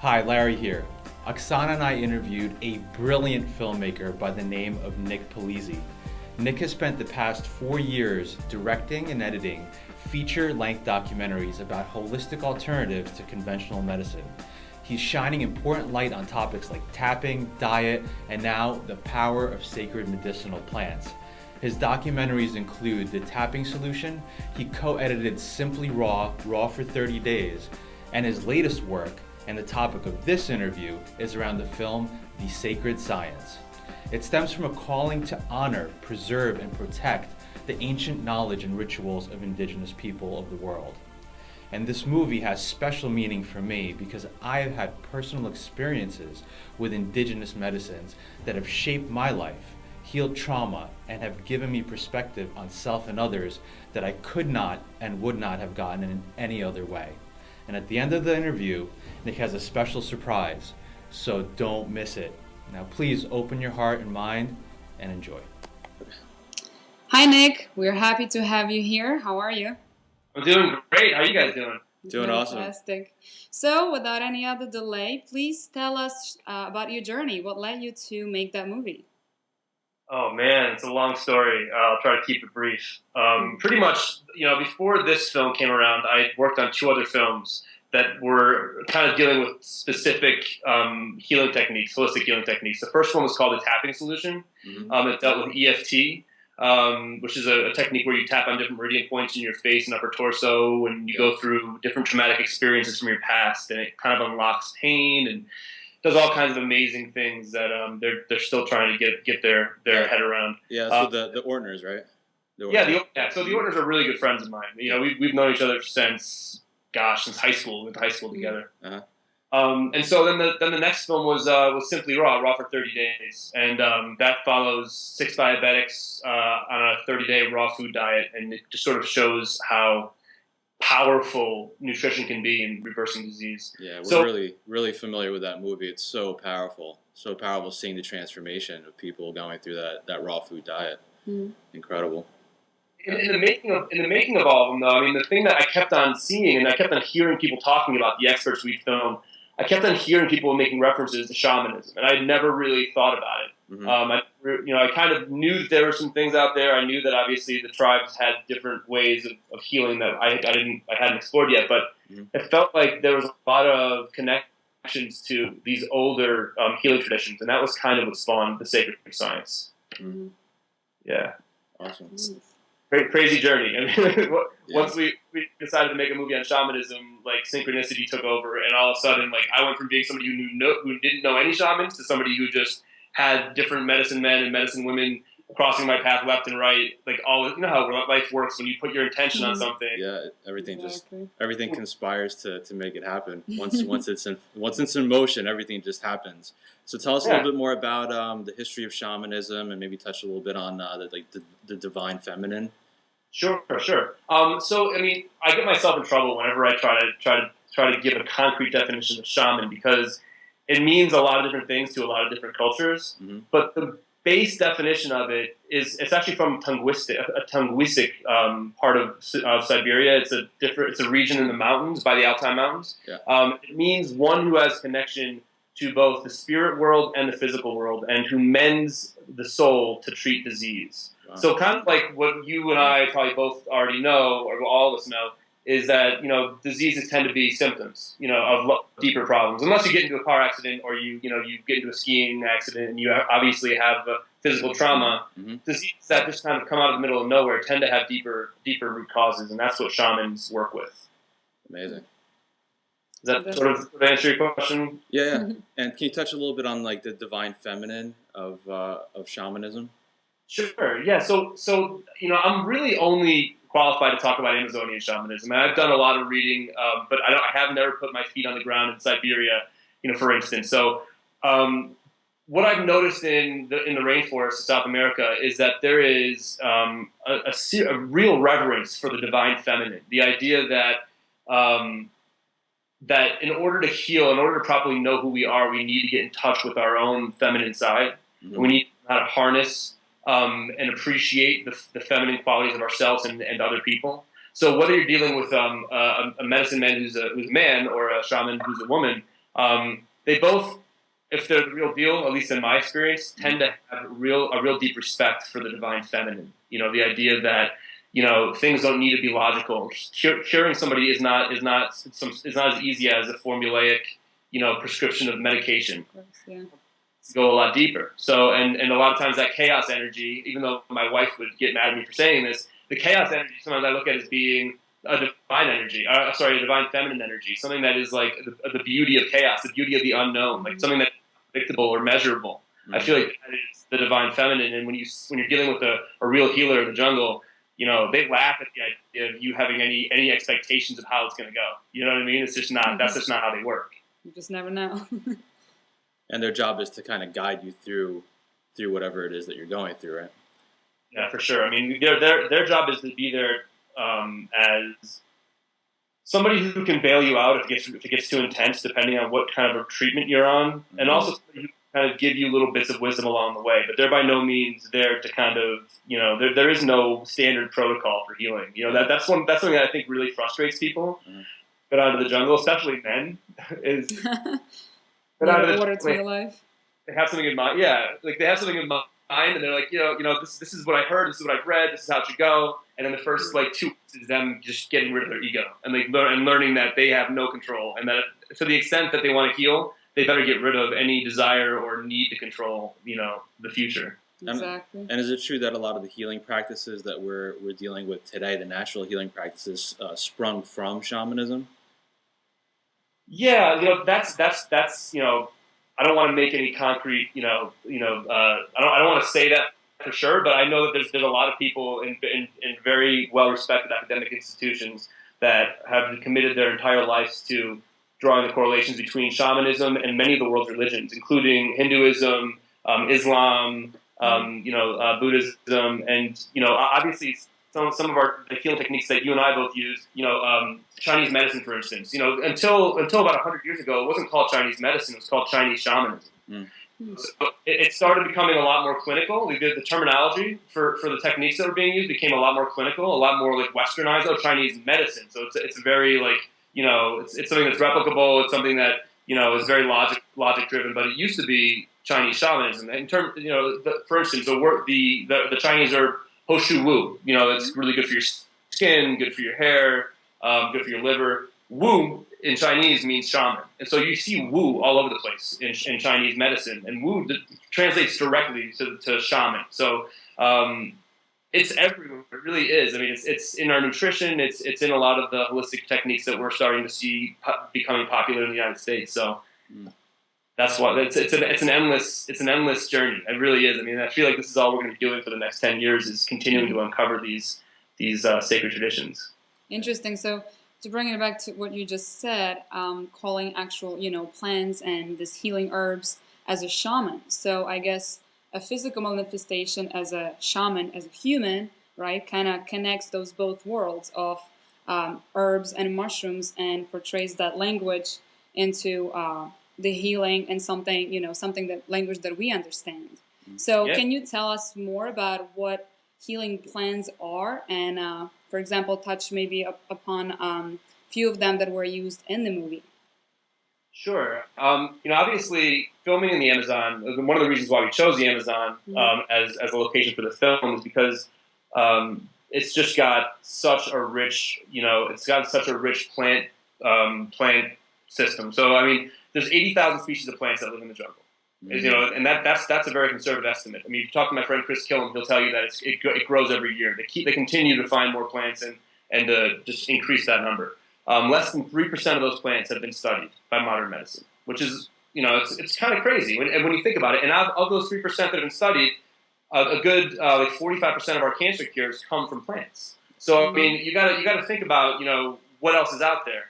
Hi, Larry here. Oksana and I interviewed a brilliant filmmaker by the name of Nick Polizzi. Nick has spent the past 4 years directing and editing feature-length documentaries about holistic alternatives to conventional medicine. He's shining important light on topics like tapping, diet, and now the power of sacred medicinal plants. His documentaries include The Tapping Solution. He co-edited Simply Raw for 30 Days, and his latest work, and the topic of this interview, is around the film The Sacred Science. It stems from a calling to honor, preserve, and protect the ancient knowledge and rituals of indigenous people of the world. And this movie has special meaning for me because I have had personal experiences with indigenous medicines that have shaped my life, healed trauma, and have given me perspective on self and others that I could not and would not have gotten in any other way. And at the end of the interview, Nick has a special surprise, so don't miss it. Now please open your heart and mind and enjoy. Hi Nick, we're happy to have you here. How are you? I'm doing great. How are you guys doing? Doing awesome. Fantastic. So without any other delay, please tell us about your journey. What led you to make that movie? Oh man, it's a long story. I'll try to keep it brief. Pretty much, before this film came around, I worked on 2 other films that were kind of dealing with specific healing techniques, holistic healing techniques. The first one was called The Tapping Solution. It dealt with EFT, which is a technique where you tap on different meridian points in your face and upper torso, and you go through different traumatic experiences from your past, and it kind of unlocks pain and does all kinds of amazing things that they're still trying to get their head around. Yeah, so the Ortners, right? So the Ortners are really good friends of mine. We've known each other since high school. We went to high school together. Uh-huh. And so then the next film was Simply Raw for 30 days, and that follows 6 diabetics on a 30-day raw food diet, and it just sort of shows how powerful nutrition can be in reversing disease. Yeah, we're really familiar with that movie. It's so powerful seeing the transformation of people going through that raw food diet. Incredible. In the making of all of them, though, I mean, the thing that I kept on seeing, and I kept on hearing people talking about, the experts we filmed, I kept on hearing people making references to shamanism, and I had never really thought about it. I kind of knew that there were some things out there. I knew that obviously the tribes had different ways of healing that I hadn't explored yet, but it felt like there was a lot of connections to these older healing traditions, and that was kind of what spawned the sacred science. Yeah. Awesome. Great, crazy journey. I mean, once we decided to make a movie on shamanism, like synchronicity took over, and all of a sudden, like I went from being somebody who didn't know any shamans to somebody who just had different medicine men and medicine women crossing my path left and right. Like how life works when you put your intention on something. Yeah, everything conspires to make it happen. Once it's in motion, everything just happens. So tell us a little bit more about the history of shamanism, and maybe touch a little bit on the divine feminine. Sure. So I mean, I get myself in trouble whenever I try to give a concrete definition of shaman, because it means a lot of different things to a lot of different cultures. But the base definition of it it's actually from a Tunguisic part of Siberia. It's a region in the mountains, by the Altai Mountains. It means one who has connection to both the spirit world and the physical world, and who mends the soul to treat disease. Wow. So kind of like what you and I probably both already know, or all of us know, is that diseases tend to be symptoms of deeper problems. Unless you get into a car accident, or you get into a skiing accident and you obviously have a physical trauma. Diseases that just kind of come out of the middle of nowhere tend to have deeper root causes, and that's what shamans work with. Amazing. Does that sort of answer your question? Yeah. And can you touch a little bit on like the divine feminine of shamanism? Sure. Yeah. So I'm really only qualified to talk about Amazonian shamanism, and I've done a lot of reading, but I have never put my feet on the ground in Siberia, for instance. So what I've noticed in the rainforest of South America is that there is a real reverence for the divine feminine. The idea that that in order to heal, in order to properly know who we are, we need to get in touch with our own feminine side. And we need to know how to harness and appreciate the feminine qualities of ourselves and other people. So whether you're dealing with a medicine man who's a man, or a shaman who's a woman, They both, if they're the real deal, at least in my experience, tend to have a real deep respect for the divine feminine. The idea that things don't need to be logical. Curing somebody is not as easy as a formulaic prescription of medication. Of course, yeah. To go a lot deeper. So and a lot of times that chaos energy, even though my wife would get mad at me for saying this, the chaos energy sometimes I look at as being a divine energy. A divine feminine energy, something that is like the beauty of chaos, the beauty of the unknown, like something that's predictable or measurable. I feel like that is the divine feminine. And when you're dealing with a real healer in the jungle, they laugh at the idea of you having any expectations of how it's going to go. You know what I mean? It's just not. That's just not how they work. You just never know. And their job is to kind of guide you through whatever it is that you're going through, right? Yeah, for sure. I mean, their job is to be there as somebody who can bail you out if it gets too intense, depending on what kind of a treatment you're on, and also somebody who can kind of give you little bits of wisdom along the way. But they're by no means there to kind of there is no standard protocol for healing. That's something that I think really frustrates people. Get out of the jungle, especially men, is. Order to your life. They have something in mind. Yeah, like they have something in mind, and they're like, this is what I heard, this is what I've read, this is how it should go. And then the first 2 weeks is them just getting rid of their ego and learning that they have no control, and that to the extent that they want to heal, they better get rid of any desire or need to control, the future. Exactly. And is it true that a lot of the healing practices that we're dealing with today, the natural healing practices, sprung from shamanism? Yeah, that's I don't want to make any concrete, I don't want to say that for sure, but I know that there's a lot of people in very well-respected academic institutions that have committed their entire lives to drawing the correlations between shamanism and many of the world's religions, including Hinduism, Islam, Buddhism, and obviously some of the healing techniques that you and I both use. Chinese medicine, for instance. Until about 100 years ago, it wasn't called Chinese medicine; it was called Chinese shamanism. So it started becoming a lot more clinical. The terminology for the techniques that were being used became a lot more clinical, a lot more like westernized. Oh, Chinese medicine. So it's very it's something that's replicable. It's something that is very logic driven. But it used to be Chinese shamanism. In terms, for instance, the Chinese herb Hoshu Wu. It's really good for your skin, good for your hair, good for your liver. Wu in Chinese means shaman, and so you see Wu all over the place in Chinese medicine, and Wu translates directly to shaman. So it's everywhere. It really is. I mean, it's in our nutrition. It's in a lot of the holistic techniques that we're starting to see becoming popular in the United States. So that's why it's an endless journey. It really is. I mean, I feel like this is all we're going to be doing for the next 10 years is continuing to uncover these sacred traditions. Interesting. So to bring it back to what you just said, calling actual plants and these healing herbs as a shaman. So I guess a physical manifestation as a shaman, as a human, right, kind of connects those both worlds of herbs and mushrooms and portrays that language into the healing and something that language that we understand. So Can you tell us more about what healing plants are and, for example, touch maybe upon a few of them that were used in the movie? Sure. Obviously, filming in the Amazon, one of the reasons why we chose the Amazon as a location for the film is because it's just got such a rich, plant system. So, I mean, there's 80,000 species of plants that live in the jungle. And that's a very conservative estimate. I mean, if you talk to my friend Chris Killam, he'll tell you that it grows every year. They continue to find more plants and to just increase that number. Less than 3% of those plants have been studied by modern medicine, which is, it's kind of crazy when you think about it. And of those 3% that have been studied, a good 45% of our cancer cures come from plants. So I mean, you got to think about what else is out there.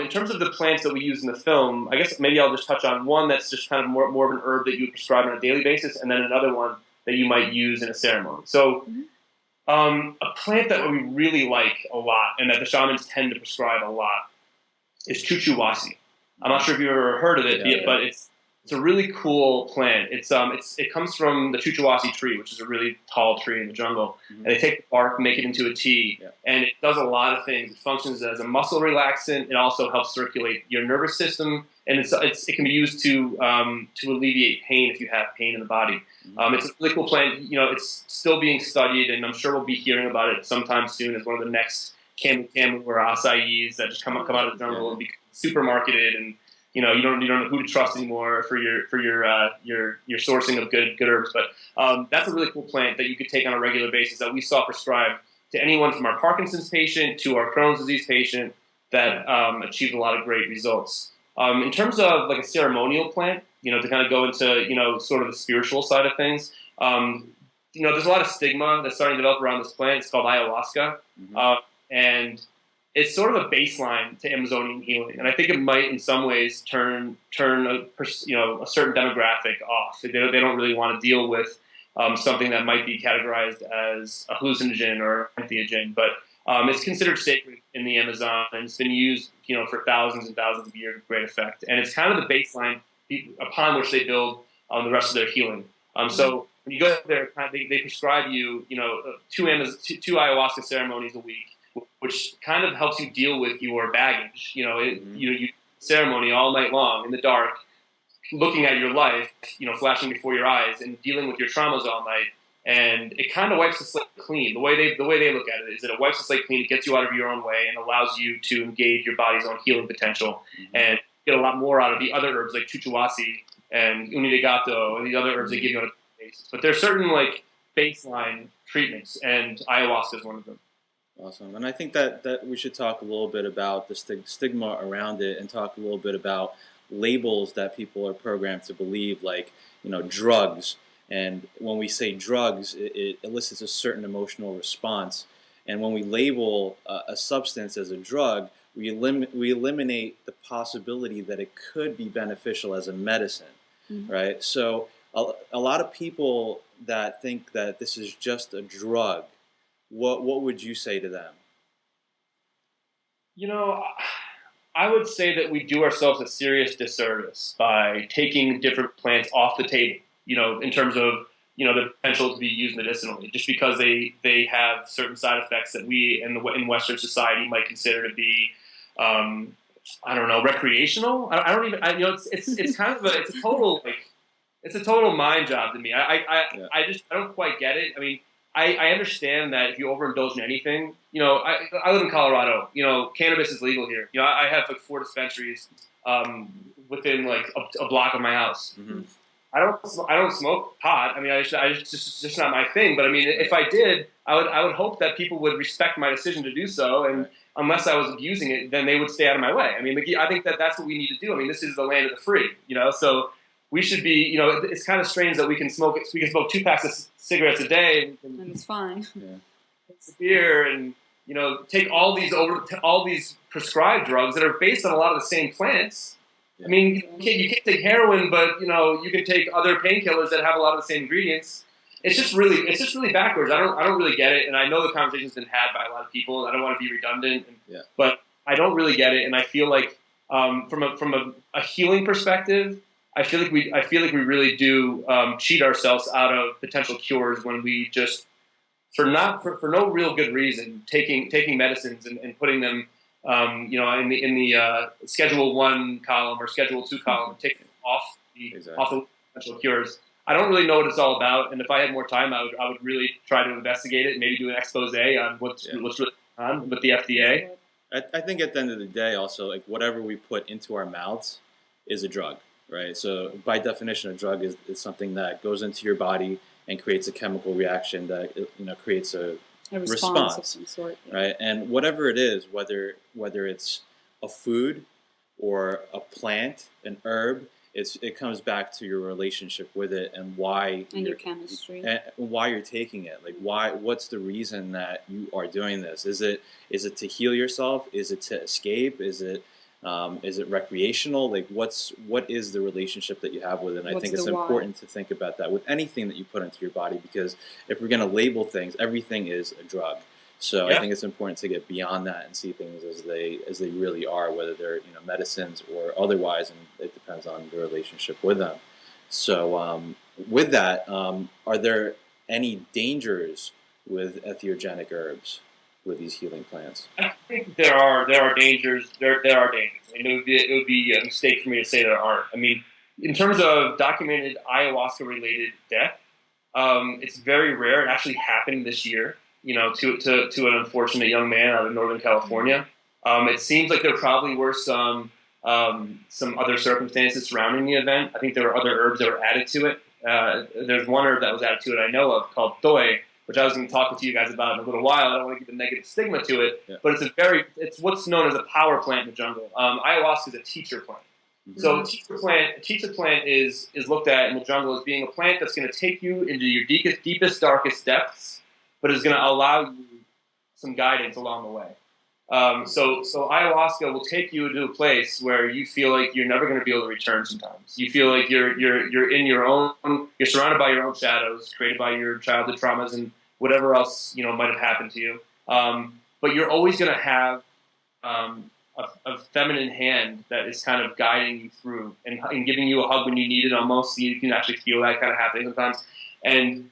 In terms of the plants that we use in the film, I guess maybe I'll just touch on one that's just kind of more of an herb that you prescribe on a daily basis, and then another one that you might use in a ceremony. So a plant that we really like a lot and that the shamans tend to prescribe a lot is chuchuwasi. I'm not sure if you've ever heard of it, but it's It's a really cool plant. It comes from the chuchuasi tree, which is a really tall tree in the jungle. Mhm. And they take the bark, make it into a tea, Yeah. and it does a lot of things. It functions as a muscle relaxant. It also helps circulate your nervous system, and it can be used to alleviate pain if you have pain in the body. Mhm. It's a really cool plant. It's still being studied, and I'm sure we'll be hearing about it sometime soon as one of the next camu or acai's that just come out of the jungle and become super marketed, and you don't know who to trust anymore for your sourcing of good herbs. But that's a really cool plant that you could take on a regular basis that we saw prescribed to anyone from our Parkinson's patient to our Crohn's disease patient that achieved a lot of great results. In terms of like a ceremonial plant, to kind of go into sort of the spiritual side of things, there's a lot of stigma that's starting to develop around this plant. It's called ayahuasca, Mhm. and it's sort of a baseline to Amazonian healing, and I think it might, in some ways, turn a certain demographic off. They don't really want to deal with something that might be categorized as a hallucinogen or entheogen, but it's considered sacred in the Amazon, and it's been used, for thousands and thousands of years with great effect. And it's kind of the baseline upon which they build the rest of their healing. So when you go there, they prescribe you, two ayahuasca ceremonies a week, which kind of helps you deal with your baggage. You ceremony all night long in the dark, looking at your life, flashing before your eyes, and dealing with your traumas all night. And it kind of wipes the slate clean. The way they look at it is that it wipes the slate clean, it gets you out of your own way, and allows you to engage your body's own healing potential and get a lot more out of the other herbs like chuchuasi and unidegato and the other herbs they give you on a basis. But there's certain like baseline treatments, and ayahuasca is one of them. Awesome. And I think that we should talk a little bit about the stigma around it, and talk a little bit about labels that people are programmed to believe, like, drugs. And when we say drugs, it elicits a certain emotional response. And when we label a substance as a drug, we eliminate the possibility that it could be beneficial as a medicine, right? So a lot of people that think that this is just a drug, what would you say to them? I would say that we do ourselves a serious disservice by taking different plants off the table, in terms of, the potential to be used medicinally, just because they have certain side effects that we in Western society might consider to be, I don't know, recreational. I don't even, it's kind of it's a total mind job to me. I don't quite get it. I mean, I understand that if you overindulge in anything, I live in Colorado. Cannabis is legal here. I have like 4 dispensaries within like a block of my house. Mm-hmm. I don't smoke pot. I mean, it's just not my thing. But I mean, if I did, I would hope that people would respect my decision to do so. And unless I was abusing it, then they would stay out of my way. I mean, I think that that's what we need to do. I mean, this is the land of the free. So we should be. It's kind of strange that we can smoke 2 packs of cigarettes a day, And it's fine. take beer, and take all these prescribed drugs that are based on a lot of the same plants. I mean, you can't take heroin, but you can take other painkillers that have a lot of the same ingredients. It's just really backwards. I don't really get it, and I know the conversation's been had by a lot of people, and I don't want to be redundant. But I don't really get it, and I feel like from a healing perspective, I feel like we really do cheat ourselves out of potential cures when we just for no real good reason taking medicines and putting them in the Schedule 1 column or Schedule 2 column, and taking them off the potential cures. I don't really know what it's all about, and if I had more time, I would really try to investigate it and maybe do an expose on what's really going on with the FDA. I think at the end of the day, also, like, whatever we put into our mouths is a drug, right? So by definition, a drug is something that goes into your body and creates a chemical reaction that creates a response of some sort, right? And whatever it is, whether it's a food or a plant, an herb, it comes back to your relationship with it and why and your chemistry and why you're taking it. Like, what's the reason that you are doing this? Is it to heal yourself? Is it to escape? Is it recreational? Like, what is the relationship that you have with it? And I think it's important to think about that with anything that you put into your body, because if we're going to label things, everything is a drug. So Yeah. I think it's important to get beyond that and see things as they really are, whether they're medicines or otherwise, and it depends on your relationship with them. So with that, are there any dangers with entheogenic herbs, with these healing plants? I think there are dangers. There are dangers. I mean, it would be a mistake for me to say there aren't. I mean, in terms of documented ayahuasca-related death, it's very rare. It actually happened this year, to an unfortunate young man out of Northern California. It seems like there probably were some other circumstances surrounding the event. I think there were other herbs that were added to it. There's one herb that was added to it I know of called Toy, which I was going to talk to you guys about in a little while. I don't want to give a negative stigma to it, but it's what's known as a power plant in the jungle. Ayahuasca is a teacher plant. So a teacher plant is looked at in the jungle as being a plant that's going to take you into your deepest, darkest depths, but is going to allow you some guidance along the way. So ayahuasca will take you to a place where you feel like you're never going to be able to return. Sometimes you feel like you're you're surrounded by your own shadows created by your childhood traumas and whatever else might have happened to you. But you're always going to have a feminine hand that is kind of guiding you through and giving you a hug when you need it. Almost, you can actually feel that kind of happening sometimes, and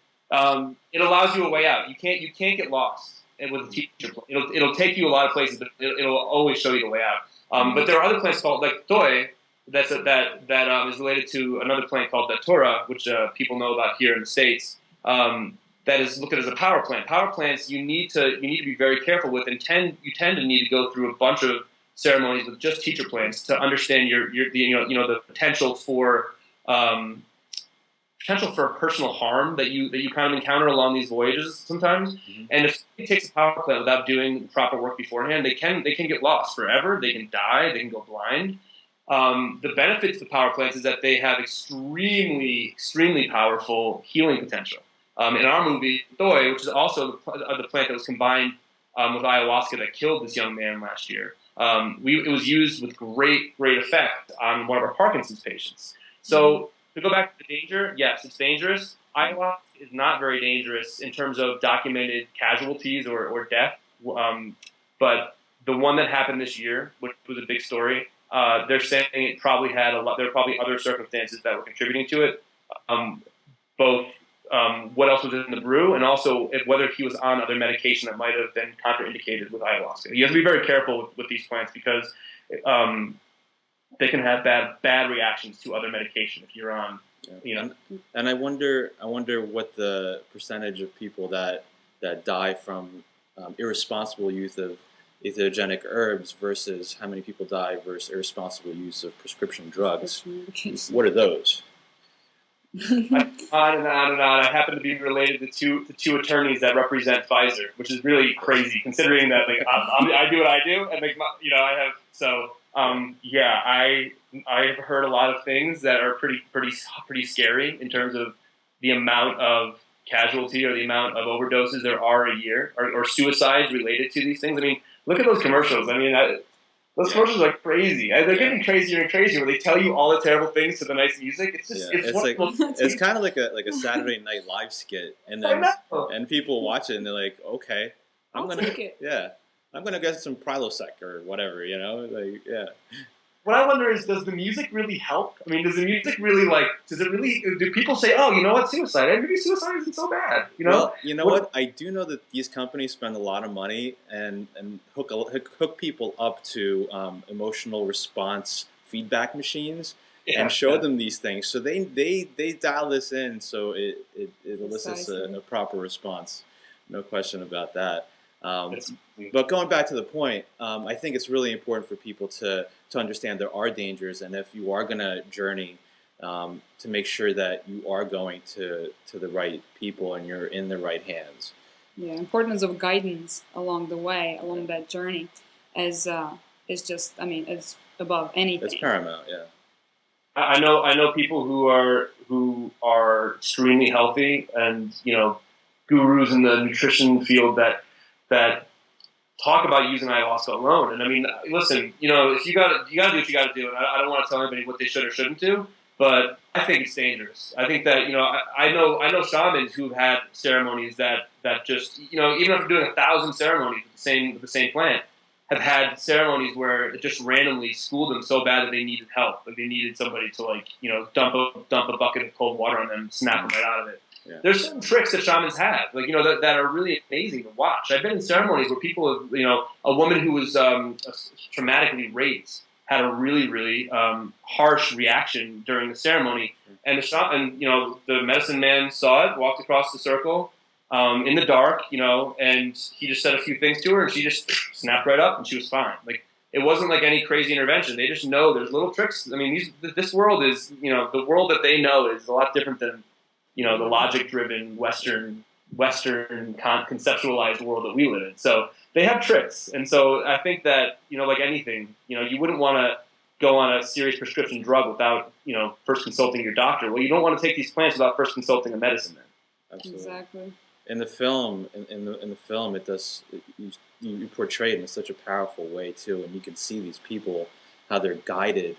it allows you a way out. You can't get lost. And with a teacher plant, it'll take you a lot of places, but it'll always show you the way out. But there are other plants called like Toy that is related to another plant called Datura, which people know about here in the States. That is looked at as a power plant. Power plants you need to be very careful with, and you tend to need to go through a bunch of ceremonies with just teacher plants to understand the potential for personal harm that you kind of encounter along these voyages sometimes. Mm-hmm. And if it takes a power plant without doing proper work beforehand, they can get lost forever. They can die. They can go blind. The benefit to the power plants is that they have extremely, extremely powerful healing potential. In our movie, Toy, which is also the plant that was combined with ayahuasca that killed this young man last year, it was used with great effect on one of our Parkinson's patients. So to go back to the danger, yes, it's dangerous. Ayahuasca is not very dangerous in terms of documented casualties or death. But the one that happened this year, which was a big story, they're saying it probably had there were probably other circumstances that were contributing to it. Both what else was in the brew, and also whether he was on other medication that might have been contraindicated with ayahuasca. You have to be very careful with these plants because they can have bad reactions to other medication if you're on, And I wonder what the percentage of people that die from irresponsible use of entheogenic herbs versus how many people die versus irresponsible use of prescription drugs. What are those? On and on and on. I happen to be related to two attorneys that represent Pfizer, which is really crazy considering that I do what I do and I have so. I've heard a lot of things that are pretty scary in terms of the amount of casualty or the amount of overdoses there are a year or suicides related to these things. I mean, look at those commercials. I mean, those commercials are crazy. They're getting crazier and crazier where they tell you all the terrible things to the nice music. It's just it's kind of like a Saturday Night Live skit, and people watch it and they're like, okay, I'm gonna get some Prilosec or whatever, What I wonder is, does the music really help? I mean, does the music really do people say, oh, you know what, suicide? Maybe suicide isn't so bad, Well, what? I do know that these companies spend a lot of money and hook people up to emotional response feedback machines and show them these things. So they dial this in so it elicits a proper response. No question about that. But going back to the point, I think it's really important for people to understand there are dangers, and if you are going to journey, to make sure that you are going to the right people and you're in the right hands. Yeah, importance of guidance along the way, along that journey, is just, it's above anything. It's paramount, yeah. I know people who are extremely healthy and gurus in the nutrition field that talk about using ayahuasca alone. And I mean, listen, if you gotta do what you gotta do. And I don't want to tell anybody what they should or shouldn't do, but I think it's dangerous. I think that I know shamans who've had ceremonies that that just, even after doing 1,000 ceremonies with the same plant, have had ceremonies where it just randomly schooled them so bad that they needed help. Like they needed somebody to dump a bucket of cold water on them, snap them right out of it. Yeah. There's certain tricks that shamans have, that are really amazing to watch. I've been in ceremonies where people have, a woman who was traumatically raped had a really, really harsh reaction during the ceremony, and the medicine man saw it, walked across the circle in the dark, and he just said a few things to her, and she just snapped right up, and she was fine. Like it wasn't like any crazy intervention. They just know there's little tricks. I mean, this world is, the world that they know is a lot different than the logic-driven Western conceptualized world that we live in. So they have tricks, and so I think that like anything, you wouldn't want to go on a serious prescription drug without first consulting your doctor. Well, you don't want to take these plants without first consulting a medicine man. Absolutely. Exactly. In the film, you portray it in such a powerful way too, and you can see these people how they're guided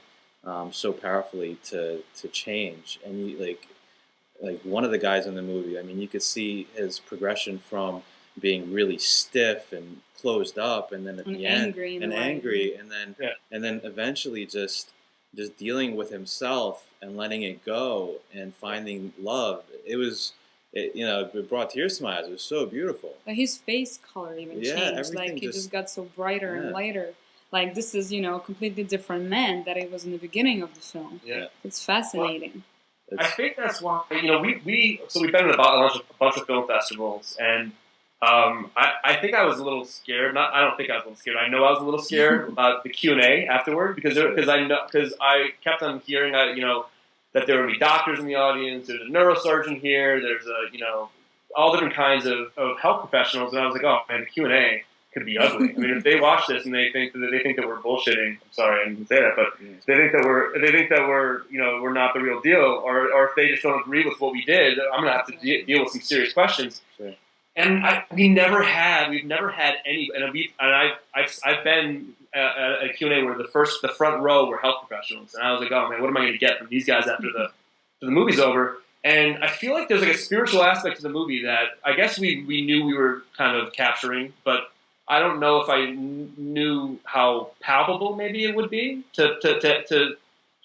so powerfully to change, and you like one of the guys in the movie, I mean, you could see his progression from being really stiff and closed up, and then at the end, angry, and then eventually just dealing with himself and letting it go and finding love. It brought tears to my eyes. It was so beautiful. Like his face color even changed. Like he just got so brighter and lighter. Like this is a completely different man that it was in the beginning of the film. Yeah, it's fascinating. Well, I think that's why we've been in a bunch of film festivals, and I think I was a little scared. I don't think I was a little scared. I know I was a little scared about the Q&A afterward because I kept on hearing that there would be doctors in the audience. There's a neurosurgeon here. There's all different kinds of health professionals, and I was like, oh man, the Q&A could be ugly. I mean, if they watch this and they think that we're bullshitting, I'm sorry I didn't say that, but they think that we're not the real deal, or if they just don't agree with what we did, I'm gonna have to deal with some serious questions. Sure. And we've never had any, I've been at a Q&A where the front row were health professionals, and I was like, oh man, what am I gonna get from these guys after the movie's over? And I feel like there's like a spiritual aspect to the movie that I guess we knew we were kind of capturing, but I don't know if I knew how palpable maybe it would be to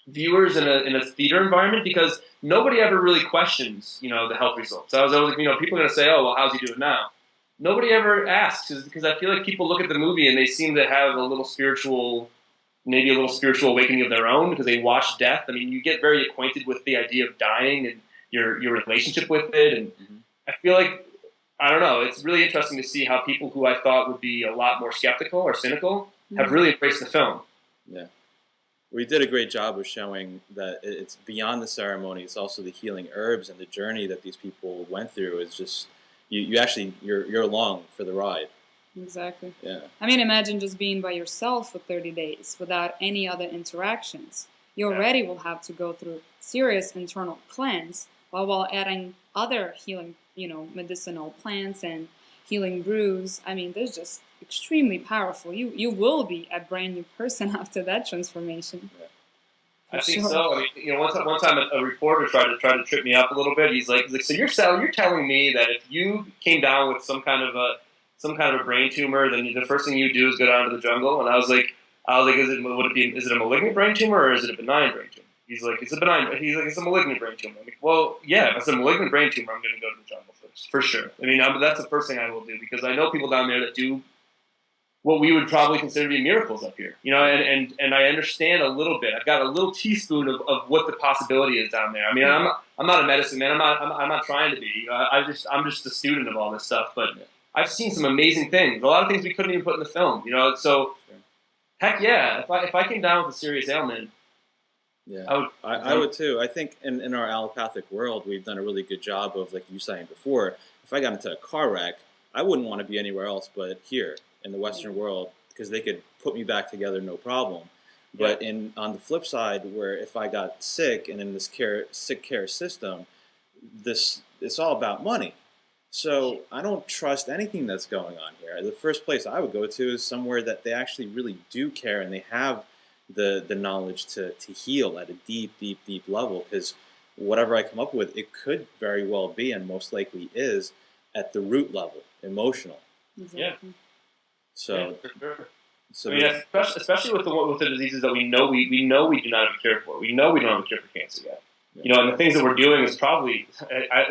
viewers in a theater environment, because nobody ever really questions, the health results. I was always like, people are going to say, oh, well, how's he doing now? Nobody ever asks, because I feel like people look at the movie and they seem to have a little spiritual awakening of their own because they watch death. I mean, you get very acquainted with the idea of dying and your relationship with it, and I feel like, I don't know, it's really interesting to see how people who I thought would be a lot more skeptical or cynical have really embraced the film. Yeah. We did a great job of showing that it's beyond the ceremony. It's also the healing herbs and the journey that these people went through. It's just, you're along for the ride. Exactly. Yeah. I mean, imagine just being by yourself for 30 days without any other interactions. You already will have to go through serious internal cleanse while adding other healing, medicinal plants and healing brews. I mean, they're just extremely powerful. You will be a brand new person after that transformation. Yeah. I think so. I mean, one time a reporter tried to trip me up a little bit. He's like, so you're telling me that if you came down with some kind of a brain tumor, then the first thing you do is go down to the jungle? And I was like, is it a malignant brain tumor or is it a benign brain tumor? He's like, it's a benign. He's like, it's a malignant brain tumor. I'm like, well, yeah, if it's a malignant brain tumor, I'm going to go to the jungle first, for sure. I mean, that's the first thing I will do, because I know people down there that do what we would probably consider to be miracles up here, and I understand a little bit. I've got a little teaspoon of what the possibility is down there. I mean, I'm not a medicine man. I'm not trying to be. I'm just a student of all this stuff. But I've seen some amazing things. A lot of things we couldn't even put in the film. So heck yeah, if I came down with a serious ailment. Yeah, I would too. I think in our allopathic world, we've done a really good job of, like you were saying before, if I got into a car wreck, I wouldn't want to be anywhere else but here in the Western world, because they could put me back together no problem. But on the flip side, where if I got sick and in this sick care system, it's all about money. So I don't trust anything that's going on here. The first place I would go to is somewhere that they actually really do care and they have the knowledge to heal at a deep level, because whatever I come up with, it could very well be, and most likely is, at the root level, emotional. Exactly. So, Yeah, for sure. so I mean, especially with the diseases that we know we do not have a cure for. We know we don't have a cure for cancer yet. Yeah. You know, and the things that we're doing is probably we're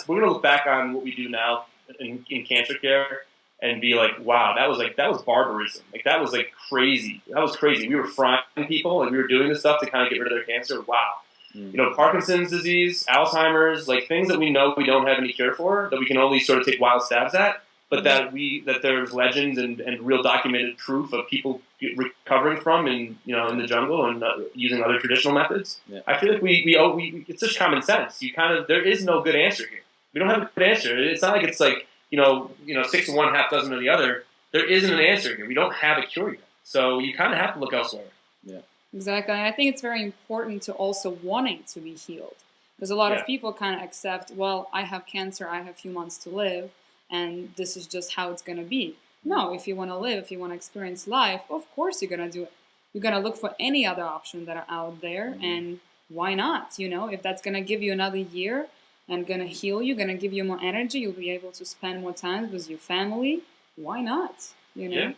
going to look back on what we do now in cancer care and be like, wow, that was barbarism. Like that was like crazy. That was crazy. We were frying people, like we were doing this stuff to kind of get rid of their cancer. Wow. You know, Parkinson's disease, Alzheimer's, like things that we know we don't have any cure for, that we can only sort of take wild stabs at, but that there's legends and real documented proof of people recovering from in the jungle and using other traditional methods. Yeah. I feel like it's just common sense. There is no good answer here. We don't have a good answer. It's not like it's like 6 of one, half dozen of the other. There isn't an answer here. We don't have a cure yet, so you kind of have to look elsewhere. Yeah. Exactly. And I think it's very important to also wanting to be healed. Because a lot of people kind of accept, well, I have cancer, I have a few months to live, and this is just how it's going to be. No, if you want to live, if you want to experience life, of course you're going to do it. You're going to look for any other option that are out there, and why not? If that's going to give you another year and going to heal you, going to give you more energy, you'll be able to spend more time with your family. Why not? Yeah.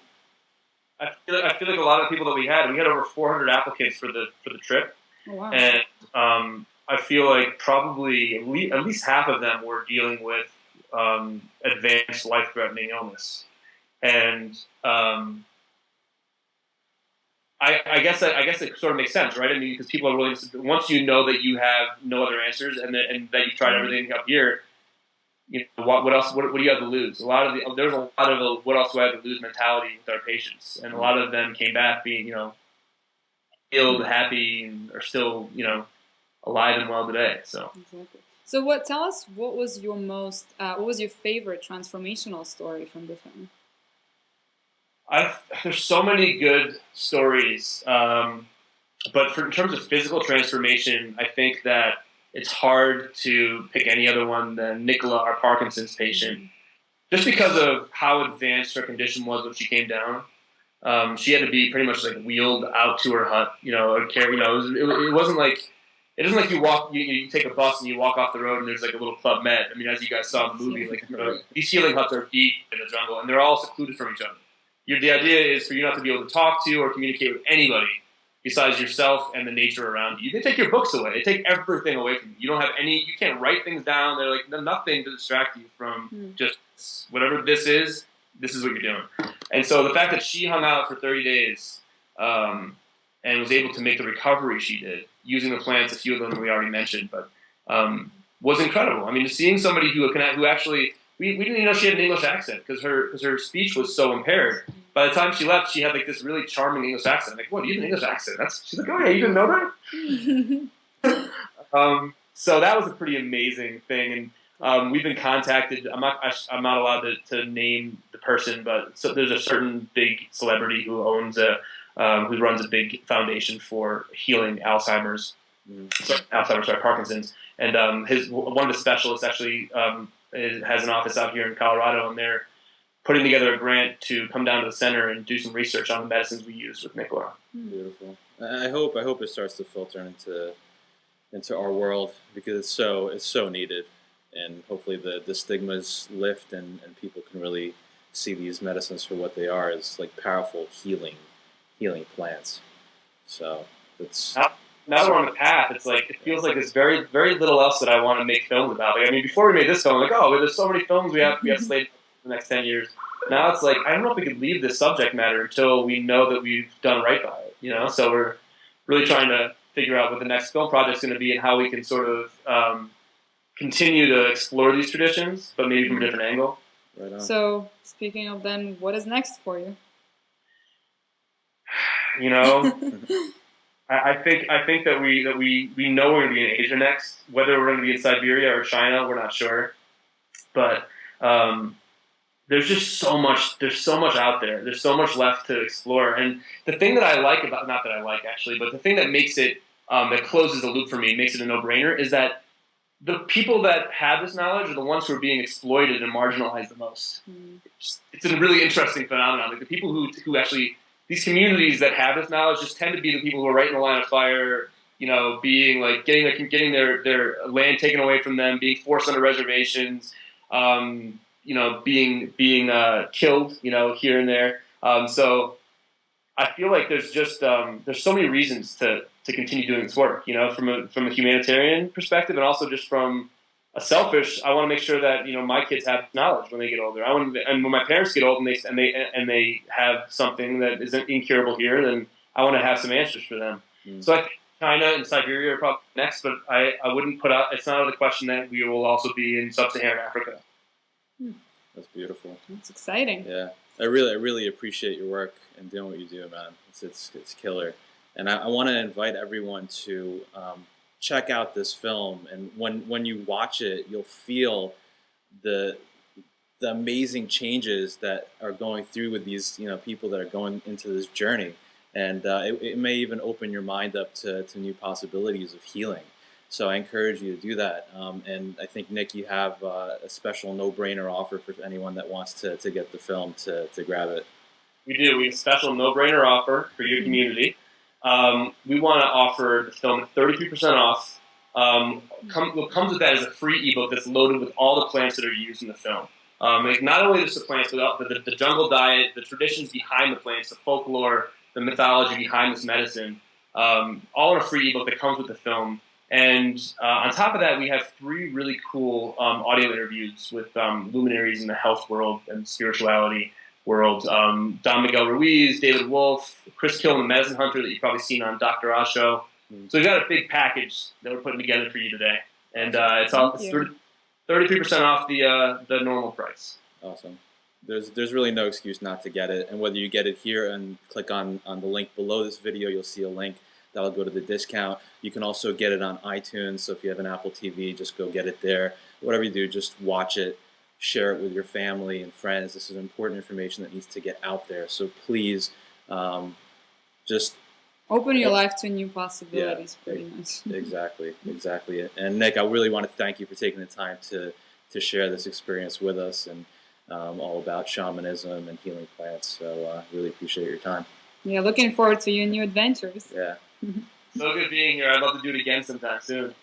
I feel like a lot of people that we had over 400 applicants for the trip. Oh, wow. And I feel like probably at least half of them were dealing with advanced life-threatening illness. And I guess it sort of makes sense, right? I mean, because people are willing to, once you know that you have no other answers and that you've tried everything up here, what else? What do you have to lose? There's a lot of what else do I have to lose mentality with our patients, and a lot of them came back being healed, happy, and are still alive and well today. So exactly. So tell us what was your favorite transformational story from the film? There's so many good stories, but in terms of physical transformation, I think that it's hard to pick any other one than Nicola, our Parkinson's patient, just because of how advanced her condition was when she came down. She had to be pretty much like wheeled out to her hut, or care. It wasn't like you take a bus and you walk off the road and there's like a little Club Med. I mean, as you guys saw in the movie, like these healing huts are deep in the jungle and they're all secluded from each other. The idea is for you not to be able to talk to or communicate with anybody besides yourself and the nature around you. They take your books away. They take everything away from you. You don't have you can't write things down. They're like nothing to distract you from just whatever this is what you're doing. And so the fact that she hung out for 30 days and was able to make the recovery she did using the plants, a few of them we already mentioned, but was incredible. I mean, seeing somebody who actually, we didn't even know she had an English accent because her speech was so impaired. By the time she left, she had like this really charming English accent. I'm like, what? You have an English accent? She's like, oh yeah, you didn't know that? So that was a pretty amazing thing, and we've been contacted. I'm not allowed to name the person, but there's a certain big celebrity who who runs a big foundation for healing Parkinson's, and one of the specialists actually has an office out here in Colorado, and they're putting together a grant to come down to the center and do some research on the medicines we use with Nicola. Beautiful. I hope it starts to filter into our world because it's so needed, and hopefully the stigmas lift and people can really see these medicines for what they are, as like powerful healing plants. So it's now we're on the path. It's like it feels like there's very very little else that I want to make films about. Like, I mean, before we made this film, like there's so many films we have slated for the next 10 years. Now it's like I don't know if we could leave this subject matter until we know that we've done right by it. So we're really trying to figure out what the next film project's going to be and how we can sort of continue to explore these traditions, but maybe from a different angle. Right on. So speaking of then, what is next for you? I think that we know we're going to be in Asia next. Whether we're going to be in Siberia or China, we're not sure. But there's just so much. There's so much out there. There's so much left to explore. And the thing that I like about, not that I like actually, but the thing that makes it that closes the loop for me, makes it a no-brainer, is that the people that have this knowledge are the ones who are being exploited and marginalized the most. It's a really interesting phenomenon. Like the people who actually, these communities that have this knowledge just tend to be the people who are right in the line of fire, being like getting their land taken away from them, being forced onto reservations, being killed, here and there. So I feel like there's just there's so many reasons to continue doing this work, from a humanitarian perspective, and also just from a selfish. I want to make sure that my kids have knowledge when they get older. And when my parents get old and they have something that isn't incurable here, then I want to have some answers for them. So I think China and Siberia are probably next, but I wouldn't put out. It's not out of the question that we will also be in sub-Saharan Africa. That's beautiful. That's exciting. Yeah, I really appreciate your work and doing what you do, man. It's killer. And I want to invite everyone to check out this film. And when you watch it, you'll feel the amazing changes that are going through with these people that are going into this journey. And it may even open your mind up to new possibilities of healing. So I encourage you to do that. And I think, Nick, you have a special no-brainer offer for anyone that wants to get the film to grab it. We do. We have a special no-brainer offer for your community. We want to offer the film at 33% off. What comes with that is a free ebook that's loaded with all the plants that are used in the film. Not only just the plants, but the jungle diet, the traditions behind the plants, the folklore, the mythology behind this medicine, all in a free ebook that comes with the film. And on top of that, we have 3 really cool audio interviews with luminaries in the health world and spirituality world. Don Miguel Ruiz, David Wolf, Chris Kill, the medicine hunter that you've probably seen on Dr. Oz show. So we've got a big package that we're putting together for you today. And it's 33% off the normal price. Awesome. There's really no excuse not to get it. And whether you get it here and click on the link below this video, you'll see a link that'll go to the discount. You can also get it on iTunes, so if you have an Apple TV, just go get it there. Whatever you do, just watch it, share it with your family and friends. This is important information that needs to get out there. So please, just open your life to new possibilities, pretty much. Exactly. And Nick, I really want to thank you for taking the time to share this experience with us and all about shamanism and healing plants. So really appreciate your time. Yeah, looking forward to your new adventures. Yeah. So good being here. I'd love to do it again sometime soon.